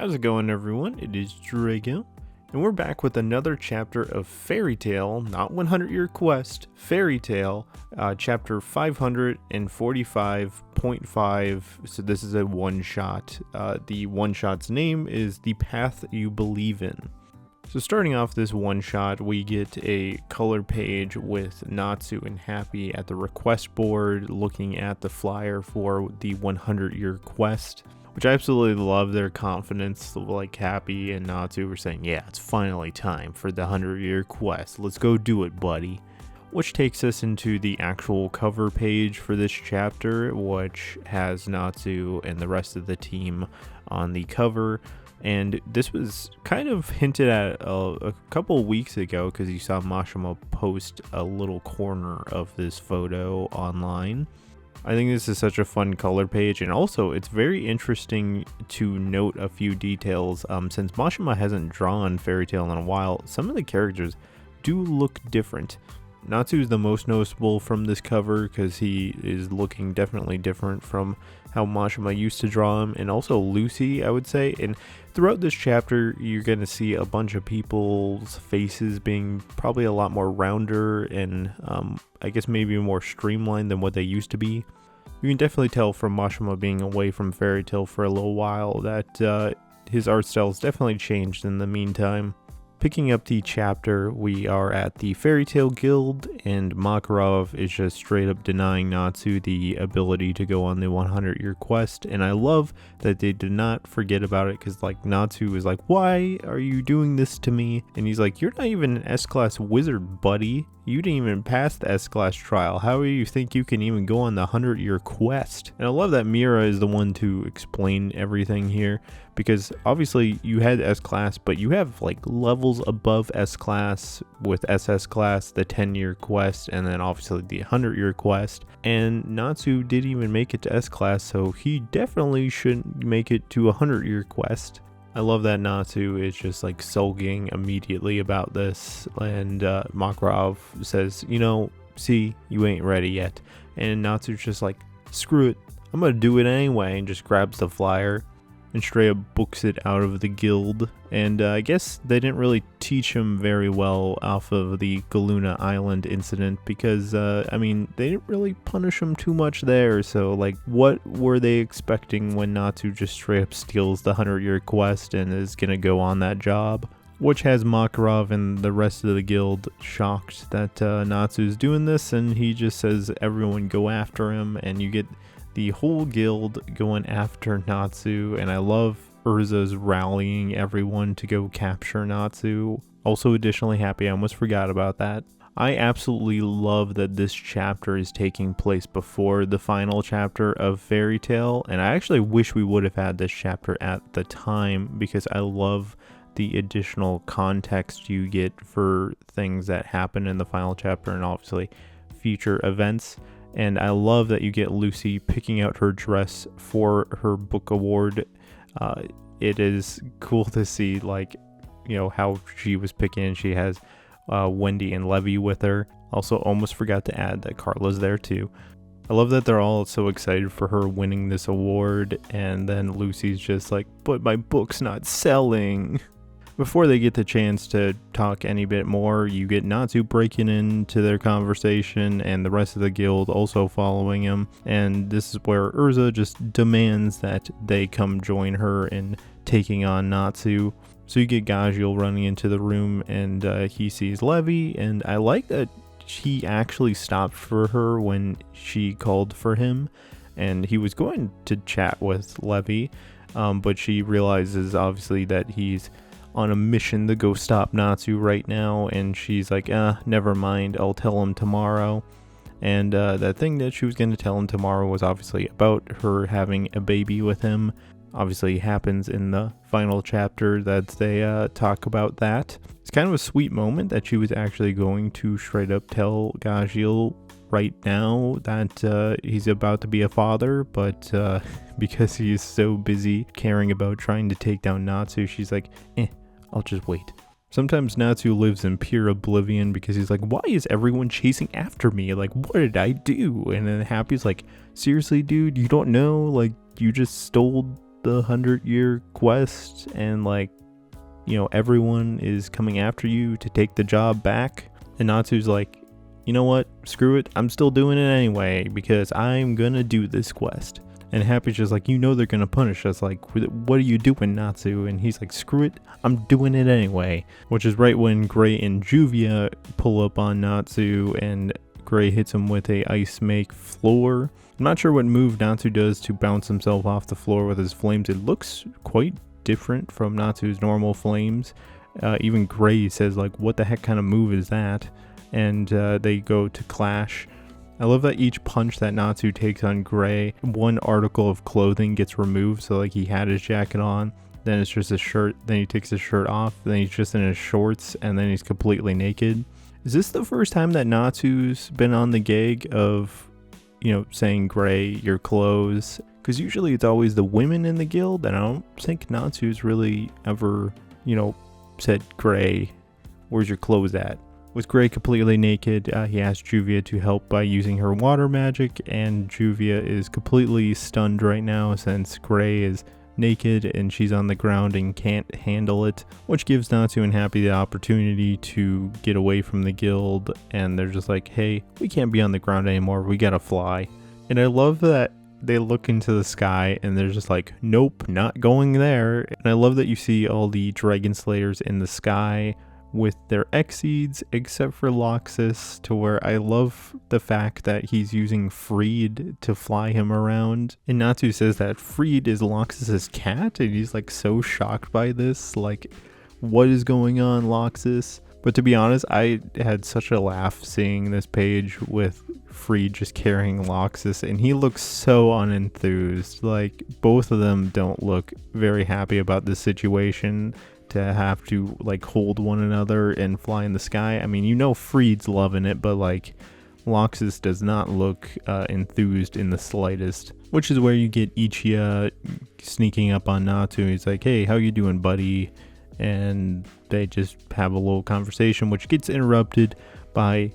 How's it going, everyone? It is Drago, and we're back with another chapter of Fairy Tail, not 100 Year Quest, Fairy Tail, chapter 545.5. So this is a one-shot. The one-shot's name is The Path You Believe In. So starting off this one-shot, we get a color page with Natsu and Happy at the request board looking at the flyer for the 100 Year Quest, which I absolutely love their confidence. Like Happy and Natsu were saying, yeah, it's finally time for the 100 Year Quest. Let's go do it, buddy. Which takes us into the actual cover page for this chapter, which has Natsu and the rest of the team on the cover. And this was kind of hinted at a couple weeks ago because you saw Mashima post a little corner of this photo online. I think this is such a fun color page, and also it's very interesting to note a few details. Since Mashima hasn't drawn Fairy Tail in a while, some of the characters do look different. Natsu is the most noticeable from this cover because he is looking definitely different from how Mashima used to draw him, and also Lucy, I would say. And throughout this chapter, you're going to see a bunch of people's faces being probably a lot more rounder and I guess maybe more streamlined than what they used to be. You can definitely tell from Mashima being away from Fairy Tail for a little while that his art style's definitely changed in the meantime. Picking up the chapter, we are at the Fairy Tail Guild, and Makarov is just straight up denying Natsu the ability to go on the 100 Year Quest, and I love that they did not forget about it, because like Natsu is like, why are you doing this to me? And he's like, you're not even an S-Class wizard, buddy. You didn't even pass the S-Class trial. How do you think you can even go on the 100 Year Quest? And I love that Mira is the one to explain everything here, because obviously you had S-Class, but you have like levels above S-Class with SS Class, the 10-Year Quest, and then obviously the 100 Year Quest. And Natsu didn't even make it to S-Class, so he definitely shouldn't make it to a 100 Year Quest. I love that Natsu is just like sulking immediately about this, and Makarov says, you know, see, you ain't ready yet. And Natsu's just like, screw it, I'm gonna do it anyway, and just grabs the flyer and straight up books it out of the guild. And I guess they didn't really teach him very well off of the Galuna Island incident, because I mean, they didn't really punish him too much there. So like, what were they expecting when Natsu just straight up steals the 100 Year Quest and is gonna go on that job? Which has Makarov and the rest of the guild shocked that Natsu's doing this, and he just says everyone go after him, and you get the whole guild going after Natsu. And I love Urza's rallying everyone to go capture Natsu. Also additionally Happy, I almost forgot about that. I absolutely love that this chapter is taking place before the final chapter of Fairy Tail, and I actually wish we would have had this chapter at the time, because I love the additional context you get for things that happen in the final chapter and obviously future events. And I love that you get Lucy picking out her dress for her book award. It is cool to see, like, you know, how she was picking. She has Wendy and Levy with her. Also, almost forgot to add that Carla's there too. I love that they're all so excited for her winning this award. And then Lucy's just like, but my book's not selling. Before they get the chance to talk any bit more, you get Natsu breaking into their conversation and the rest of the guild also following him. And this is where Urza just demands that they come join her in taking on Natsu. So you get Gajiel running into the room, and he sees Levy, and I like that he actually stopped for her when she called for him. And he was going to chat with Levy, but she realizes obviously that he's on a mission to go stop Natsu right now, and she's like, never mind, I'll tell him tomorrow. And that thing that she was going to tell him tomorrow was obviously about her having a baby with him. Obviously happens in the final chapter that they talk about that. It's kind of a sweet moment that she was actually going to straight up tell Gajiel right now that he's about to be a father, but because he is so busy caring about trying to take down Natsu, she's like, I'll just wait. Sometimes Natsu lives in pure oblivion because he's like, why is everyone chasing after me? Like, what did I do? And then Happy's like, seriously, dude, you don't know? Like, you just stole the 100-year quest and like, you know, everyone is coming after you to take the job back. And Natsu's like, you know what, screw it, I'm still doing it anyway because I'm gonna do this quest. And Happy's just like, you know they're gonna punish us, like, what are you doing, Natsu? And he's like, screw it, I'm doing it anyway. Which is right when Gray and Juvia pull up on Natsu and Gray hits him with a ice make floor. I'm not sure what move Natsu does to bounce himself off the floor with his flames. It looks quite different from Natsu's normal flames. Even Gray says like, what the heck kind of move is that? And they go to clash. I love that each punch that Natsu takes on Gray, one article of clothing gets removed. So like he had his jacket on, then it's just a shirt, then he takes his shirt off, then he's just in his shorts, and then he's completely naked. Is this the first time that Natsu's been on the gag of, you know, saying Gray, your clothes? Because usually it's always the women in the guild, and I don't think Natsu's really ever, you know, said, Gray, where's your clothes at? With Gray completely naked, he asks Juvia to help by using her water magic, and Juvia is completely stunned right now since Gray is naked and she's on the ground and can't handle it, which gives Natsu and Happy the opportunity to get away from the guild, and they're just like, hey, we can't be on the ground anymore, we gotta fly. And I love that they look into the sky and they're just like, nope, not going there. And I love that you see all the Dragon Slayers in the sky with their Exceeds, except for Loxus, to where I love the fact that he's using Freed to fly him around. And Natsu says that Freed is Loxus's cat, and he's like so shocked by this, like, what is going on, Loxus? But to be honest, I had such a laugh seeing this page with Freed just carrying Loxus, and he looks so unenthused. Like, both of them don't look very happy about this situation, to have to like hold one another and fly in the sky. I mean, you know, Freed's loving it, but like Loxus does not look enthused in the slightest, which is where you get Ichiya sneaking up on Natsu. He's like, hey, how you doing, buddy? And they just have a little conversation, which gets interrupted by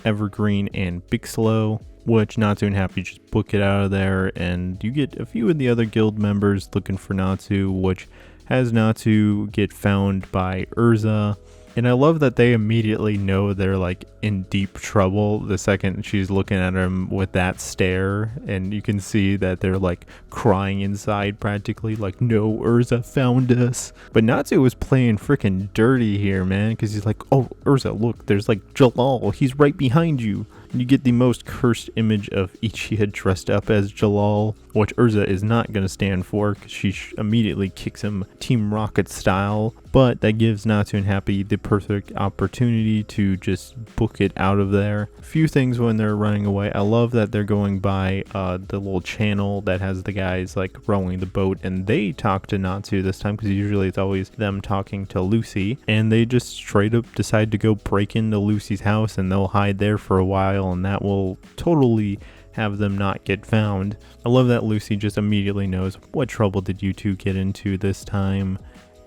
Evergreen and Bixlow, which Natsu and Happy just book it out of there, and you get a few of the other guild members looking for Natsu, which has Natsu get found by Urza. And I love that they immediately know they're like in deep trouble the second she's looking at him with that stare, and you can see that they're like crying inside practically, like, no, Urza found us. But Natsu was playing freaking dirty here, man, because he's like, oh, Urza, look, there's like Jalal, he's right behind you. You get the most cursed image of Ichiya dressed up as Jalal, which Urza is not going to stand for because she immediately kicks him Team Rocket style. But that gives Natsu and Happy the perfect opportunity to just book it out of there. A few things when they're running away. I love that they're going by the little channel that has the guys like rowing the boat, and they talk to Natsu this time because usually it's always them talking to Lucy. And they just straight up decide to go break into Lucy's house, and they'll hide there for a while, and that will totally have them not get found. I love that Lucy just immediately knows, what trouble did you two get into this time?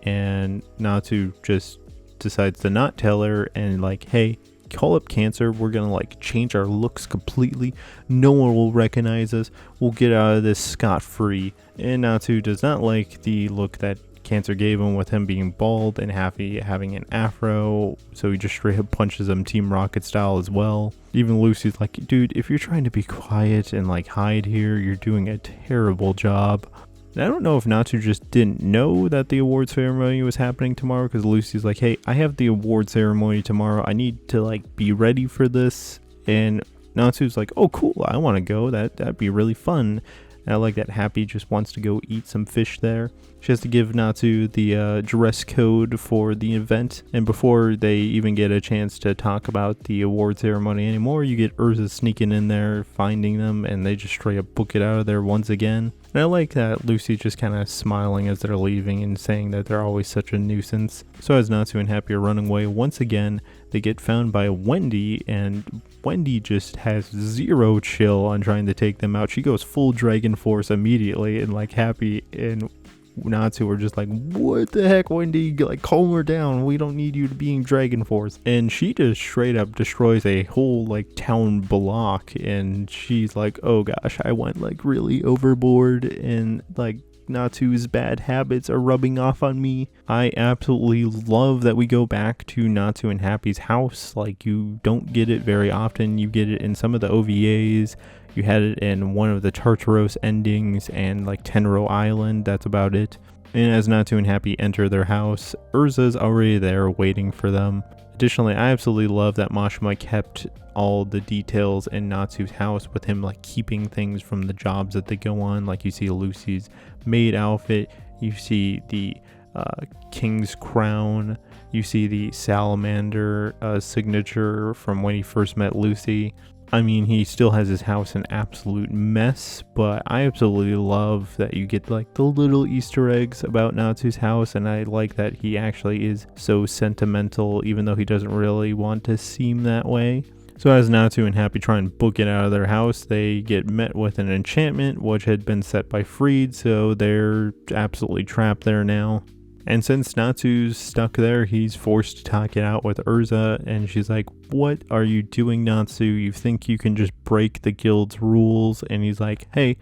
And Natsu just decides to not tell her and like, hey, call up Cancer, we're gonna like change our looks completely, no one will recognize us, we'll get out of this scot-free. And Natsu does not like the look that Cancer gave him with him being bald and Happy having an afro, so he just straight up punches him Team Rocket style as well. Even Lucy's like, dude, if you're trying to be quiet and like hide here, you're doing a terrible job. And I don't know if Natsu just didn't know that the award ceremony was happening tomorrow, because Lucy's like, hey, I have the award ceremony tomorrow, I need to like be ready for this. And Natsu's like, oh cool, I want to go, that'd be really fun. And I like that Happy just wants to go eat some fish there. She has to give Natsu the dress code for the event. And before they even get a chance to talk about the award ceremony anymore, you get Urza sneaking in there, finding them, and they just straight up book it out of there once again. And I like that Lucy just kind of smiling as they're leaving and saying that they're always such a nuisance. So as Natsu and Happy are running away, once again, they get found by Wendy, and Wendy just has zero chill on trying to take them out. She goes full Dragon Force immediately, and like Happy and Natsu are just like, what the heck, Wendy, like calm her down, we don't need you to be in Dragon Force. And she just straight up destroys a whole like town block, and she's like, oh gosh, I went like really overboard. And like Natsu's bad habits are rubbing off on me. I absolutely love that we go back to Natsu and Happy's house. Like, you don't get it very often. You get it in some of the OVAs. You had it in one of the Tartaros endings and like Tenro Island. That's about it. And as Natsu and Happy enter their house, Urza's already there waiting for them. Additionally, I absolutely love that Mashima kept all the details in Natsu's house with him like keeping things from the jobs that they go on. Like, you see Lucy's maid outfit, you see the king's crown, you see the salamander signature from when he first met Lucy. I mean, he still has his house an absolute mess, but I absolutely love that you get like the little Easter eggs about Natsu's house, and I like that he actually is so sentimental, even though he doesn't really want to seem that way. So as Natsu and Happy try and book it out of their house, they get met with an enchantment, which had been set by Freed, so they're absolutely trapped there now. And since Natsu's stuck there, he's forced to talk it out with Urza, and she's like, "What are you doing, Natsu? You think you can just break the guild's rules?" And he's like, "Hey,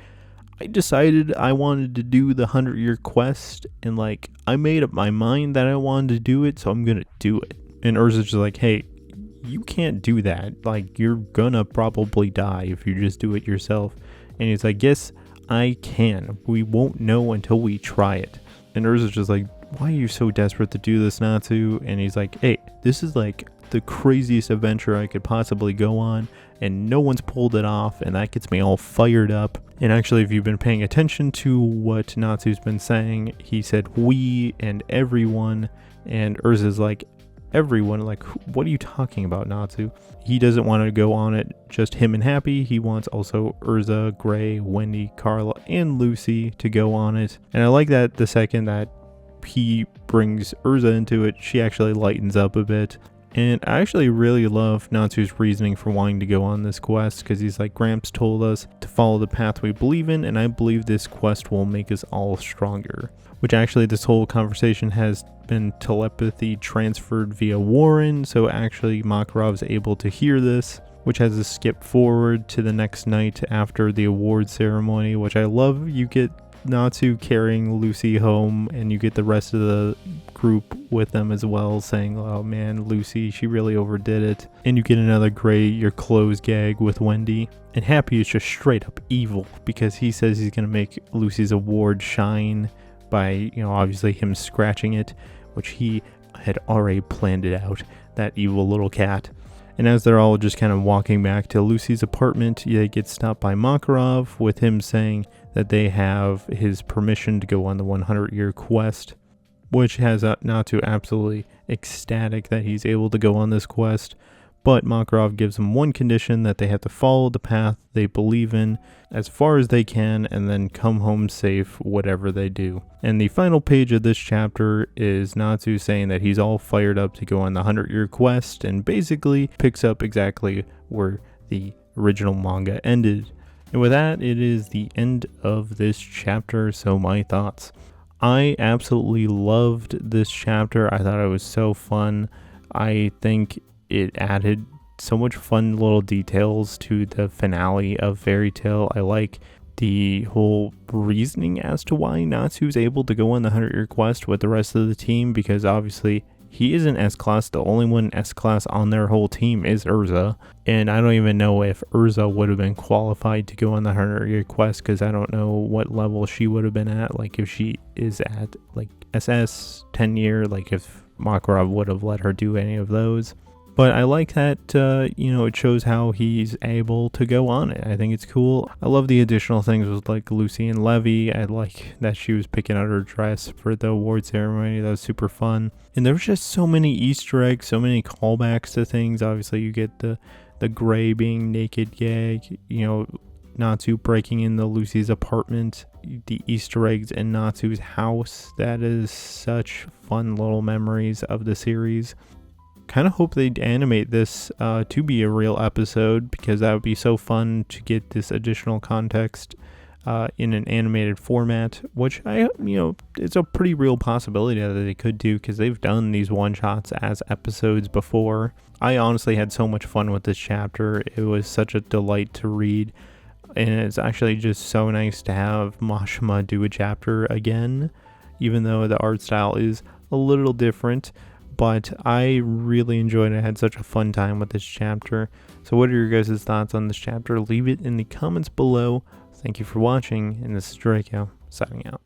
I decided I wanted to do the 100-year quest, and like, I made up my mind that I wanted to do it, so I'm gonna do it." And Urza's just like, "Hey, you can't do that. Like, you're gonna probably die if you just do it yourself." And he's like, "Yes, I can. We won't know until we try it." And Urza's just like, "Why are you so desperate to do this, Natsu?" And he's like, "Hey, this is like the craziest adventure I could possibly go on, and no one's pulled it off, and that gets me all fired up." And actually, if you've been paying attention to what Natsu's been saying, he said we and everyone, and Urza's like, "Everyone? Like, what are you talking about, Natsu?" He doesn't want to go on it just him and Happy. He wants also Urza, Gray, Wendy, Carla, and Lucy to go on it. And I like that the second that he brings Urza into it, she actually lightens up a bit. And I actually really love Natsu's reasoning for wanting to go on this quest, because he's like, "Gramps told us to follow the path we believe in, and I believe this quest will make us all stronger." Which actually, this whole conversation has been telepathy transferred via Warren, so actually Makarov's able to hear this, which has a skip forward to the next night after the award ceremony, which I love. You get Natsu carrying Lucy home, and you get the rest of the group with them as well, saying, "Oh man, Lucy, she really overdid it." And you get another great "your clothes" gag with Wendy. And Happy is just straight up evil, because he says he's gonna make Lucy's award shine by, obviously him scratching it, which he had already planned it out, that evil little cat. And as they're all just kind of walking back to Lucy's apartment, they get stopped by Makarov with him saying that they have his permission to go on the 100-year quest, which has Natsu absolutely ecstatic that he's able to go on this quest. But Makarov gives them one condition, that they have to follow the path they believe in as far as they can, and then come home safe whatever they do. And the final page of this chapter is Natsu saying that he's all fired up to go on the 100-year quest, and basically picks up exactly where the original manga ended. And with that, it is the end of this chapter, so my thoughts. I absolutely loved this chapter. I thought it was so fun. I think it added so much fun little details to the finale of Fairy Tail. I like the whole reasoning as to why Natsu's able to go on the 100-year quest with the rest of the team, because obviously he isn't S-Class. The only one S-Class on their whole team is Urza, and I don't even know if Urza would have been qualified to go on the 100-year quest, because I don't know what level she would have been at, like if she is at like SS 10-year, like if Makarov would have let her do any of those. But I like that, it shows how he's able to go on it. I think it's cool. I love the additional things with like Lucy and Levy. I like that she was picking out her dress for the award ceremony. That was super fun. And there was just so many Easter eggs, so many callbacks to things. Obviously, you get the Gray being naked gag, Natsu breaking into Lucy's apartment, the Easter eggs in Natsu's house. That is such fun little memories of the series. Kind of hope they'd animate this to be a real episode, because that would be so fun to get this additional context in an animated format, which it's a pretty real possibility that they could do, because they've done these one-shots as episodes before. I honestly had so much fun with this chapter. It was such a delight to read. And it's actually just so nice to have Mashima do a chapter again, even though the art style is a little different. But I really enjoyed it. I had such a fun time with this chapter. So what are your guys' thoughts on this chapter? Leave it in the comments below. Thank you for watching, and this is Draco, signing out.